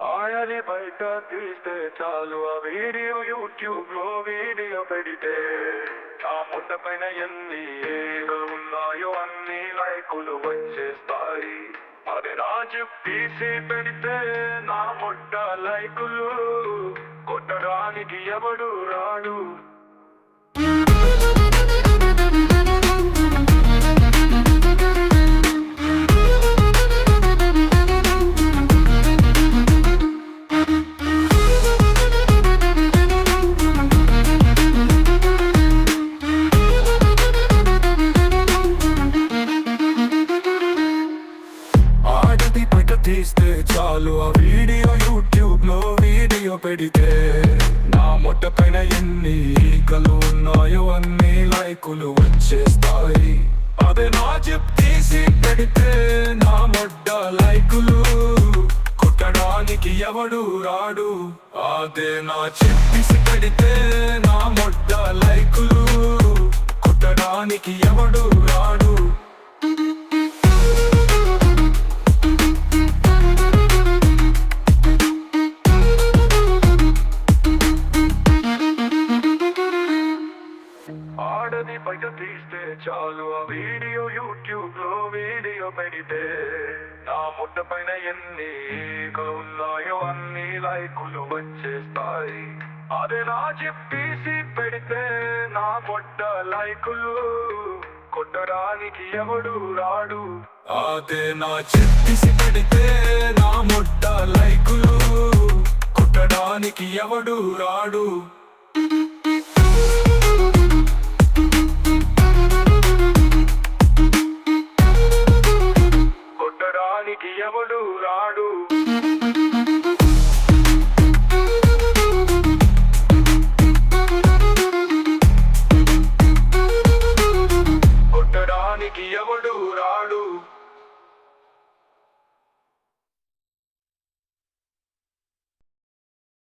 ఆయని బయట తీస్తే చాలు ఆ వీడియో యూట్యూబ్ లో వీడియో పెడితే ఆ ముట్ట పైన ఎన్ని ఏదో ఉన్నాయో అన్ని లైకులు వచ్చేస్తాయి. అది రాజు తీసి పెడితే నా ముట్ట లైకులు కొట్టడానికి ఎవడు రాడు. తీస్తే చాలు ఆ వీడియో యూట్యూబ్ లో వీడియో పెడితే నా ముట్ట పైన ఎన్ని ఈకలు ఉన్నాయో అన్ని లైకులు వచ్చేస్తాయి. అదే నా జిప్ తీసి పెడితే నా ముట్ట లైకులు కొట్టడానికి ఎవడు రాడు. అదే నా జిప్ తీసి పెడితే నా ముట్ట లైకులు కొట్టడానికి ఎవడు రాడు. ఆడది బయట తీస్తే చాలు ఆ వీడియో యూట్యూబ్ లో వీడియో పెడితే నా ముట్ట పైన ఎన్ని ఈకలు ఉన్నాయో అన్ని లైకులు వచ్చేస్తాయి. అదే నా జిప్ తీసి పెడితే నా ముట్ట లైకులు కొట్టడానికి ఎవడు రాడు. అదే నా జిప్ తీసి పెడితే నా ముట్ట లైకులు కొట్టడానికి ఎవడు రాడు. కొట్టడానికి ఎవడు రాడు.